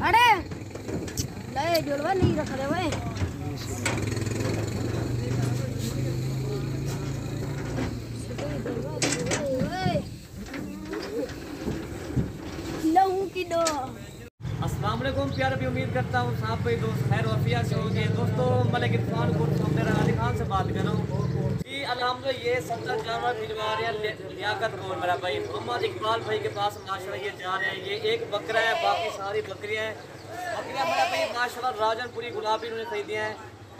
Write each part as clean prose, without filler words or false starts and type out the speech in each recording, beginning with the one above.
अरे ले जोड़वा नहीं रख रहे भाई। लहू की दो। अस्सलाम वालेकुम प्यारे भी, उम्मीद करता हूँ साहब भाई दोस्त खैर वफिया से होंगे। दोस्तों मलिक इरफान मेरा अली खान से बात कर रहा हूँ कि अल्हम्दुलिल्लाह ये 70 जानवर भिजवा रहे हैं लियाकत कौर मेरा भाई मोहम्मद इकबाल भाई के पास माशाल्लाह ये जा रहे हैं। ये एक बकरा है, बाकी सारी बकरियाँ हैं। बकरियाँ मेरा भाई माशाल्लाह राजनपुरी गुलाबी उन्होंने खरीदी हैं।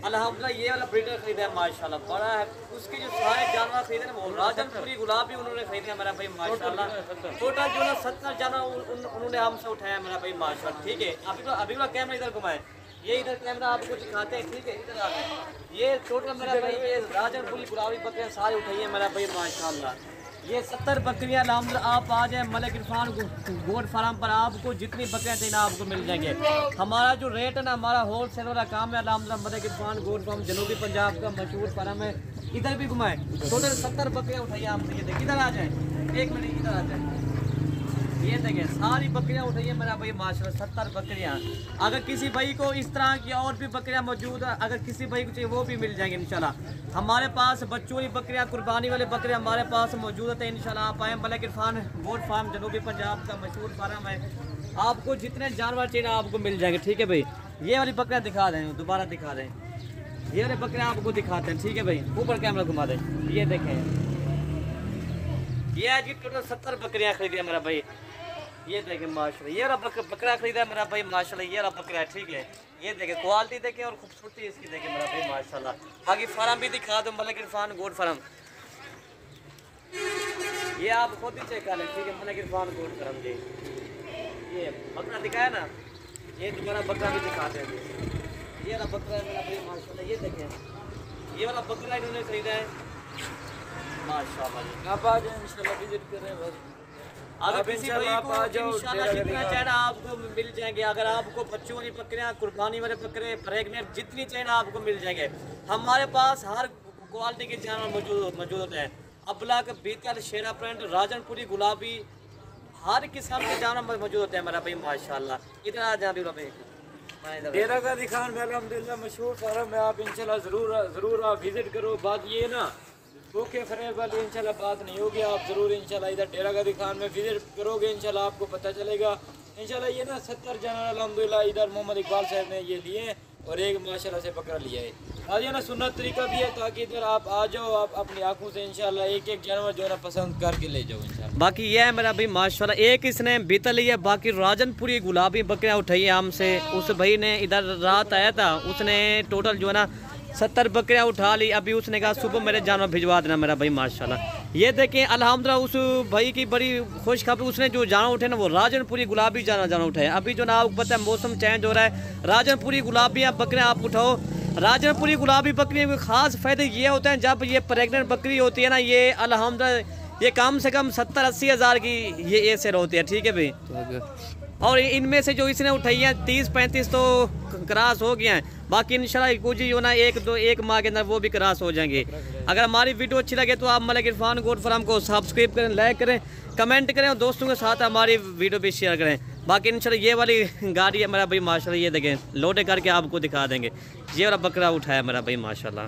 अल्हम्दुलिल्लाह ये वाला ब्रीडर खरीदा है माशाल्लाह बड़ा है। उसके जो सारे जानवर खरीदे हैं वो राजनपुरी गुलाबी उन्होंने खरीदे हैं मेरा भाई माशाल्लाह। टोटल जो है 70 जानवर उन्होंने हमसे उठाया मेरा भाई माशाल्लाह। ठीक है, अभी वाला कैमरा इधर घुमाए, ये इधर कैमरा आपको दिखाते हैं। ठीक है, इधर आ गए। ये टोटल मेरा भाई ये राजनपुरी गुलाबी बकरियाँ सारी उठाई है मेरा भाई माशाल्लाह। ये 70 बकरियाँ अल्हम्दुलिल्लाह। आप आ जाए मलिक इरफान गोट फार्म पर, आपको जितनी बकरियाँ चाहिए आपको मिल जाएंगे। हमारा जो रेट है ना, हमारा होल सेल वाला काम है अल्हम्दुलिल्लाह। मलिक इरफान गोट फार्म जनूबी पंजाब का मशहूर फार्म है। इधर भी घुमाए, टोटल 70 बकरियाँ उठाइए हमसे। ये देखिए, इधर आ जाए, एक मिनट इधर आ जाए। ये देखें सारी बकरियां उठाई है मेरा भाई माशाल्लाह 70 बकरियां। अगर किसी भाई को इस तरह की और भी बकरियां मौजूद है, अगर किसी भाई को चाहिए वो भी मिल जाएंगे इंशाल्लाह। हमारे पास बच्चों की बकरियां, कुर्बानी वाले बकरियां हमारे पास मौजूद है इंशाल्लाह। आप आए मलिक इरफान गोट फार्म जनूबी पंजाब का मशहूर फार्म है। आपको जितने जानवर चाहिए आपको मिल जाएंगे। ठीक है भाई, ये वाली बकरियाँ दिखा दें, दोबारा दिखा दें। ये वाली बकरियाँ आपको दिखाते हैं। ठीक है भाई, ऊपर कैमरा घुमा दें। ये देखें, ये जी टोटल 70 बकरियाँ खरीदी है मेरा भाई। ये देखें माशाल्लाह, ये रहा बकरा खरीदा है मेरा भाई माशाल्लाह। ये रहा बकरा है। ठीक है, ये देखें क्वालिटी देखें और खूबसूरती इसकी देखें मेरा भाई माशाल्लाह। बाकी फार्म भी दिखा दो, मलिक इरफान गोट फार्म। ये आप खुद ही चेक कर लें। ठीक है, मलिक इरफान गोट फार्म जी। ये बकरा दिखाया ना, ये दोबारा बकरा भी दिखाते हैं। ये रहा बकरा है मेरा भाई माशाल्लाह। ये देखें, ये वाला बकरा इन्होंने खरीदा है माशाल्लाह। आप आ जाए इंशाल्लाह, विजिट करें बस। अगर किसी भाई को इंशाल्लाह जितना चाहिए आपको मिल जाएंगे। अगर आपको बच्चों वाली बकरियाँ, कुर्बानी वाले बकरे, प्रेगनेंट जितनी चाहिए आपको मिल जाएंगे। हमारे पास हर क्वालिटी के जानवर मौजूद होते हैं। अबलक, बीतल, शेरा प्रिंट, राजनपुरी गुलाबी, हर किस्म के जानवर मौजूद होते हैं मेरा भाई माशाल्लाह। इधर आ जाए भाई, डेरा का दिखान में अल्हम्दुलिल्लाह मशहूर फार्म है। आप इंशाल्लाह ज़रूर आप विजिट करो। बात ये ना ओके फरेब वाली इंशाल्लाह बात नहीं होगी। आप ज़रूर इंशाल्लाह इधर डेरा का दिखान में विजिट करोगे, इंशाल्लाह आपको पता चलेगा। इंशाल्लाह ये ना 70 जानवर अल्हम्दुलिल्लाह इधर मोहम्मद इकबाल साहब ने ये लिए और एक माशाल्लाह से बकरा लिया है। आज ये ना सुन्नत तरीका भी है, ताकि इधर आप आ जाओ, आप अपनी आंखों से इंशाल्लाह एक जानवर जो है ना पसंद करके ले जाओ इंशाल्लाह। बाकी ये है मेरा भाई माशाल्लाह। एक इसने बीतल लिया, बाकी राजनपुरी गुलाबी बकरियाँ उठाई हमसे। उस भाई ने इधर रात आया था, उसने टोटल जो है ना 70 बकरियाँ उठा ली। अभी उसने कहा सुबह मेरे जानवर भिजवा देना मेरा भाई माशाल्लाह। ये देखें अल्हम्दुलिल्लाह, उस भाई की बड़ी खुश खबर, उसने जो जानवर उठे ना वो राजनपुरी गुलाबी जानवर उठाए। अभी जो ना आपको पता है मौसम चेंज हो रहा है, राजनपुरी गुलाबी बकरियाँ आप उठाओ। राजनपुरी गुलाबी बकरी में ख़ास फ़ायदे ये होते हैं, जब ये प्रेगनेंट बकरी होती है ना, ये अल्हम्दुलिल्लाह ये कम से कम 70-80 हज़ार की ये सेल होती है। ठीक है भाई, और इनमें से जो इसने उठाई है 30-35 तो क्रॉस हो गया है। बाकी इंशाल्लाह कुछ ही होना एक माह के अंदर वो भी क्रॉस हो जाएंगे। अगर हमारी वीडियो अच्छी लगे तो आप मलिक इरफान गोट फार्म को सब्सक्राइब करें, लाइक करें, कमेंट करें और दोस्तों के साथ हमारी वीडियो भी शेयर करें। बाकी इंशाल्लाह ये वाली गाड़ी है मेरा भाई माशाल्लाह। ये देखें लोड करके आपको दिखा देंगे। ये वाला बकरा उठाया मेरा भाई माशाल्लाह।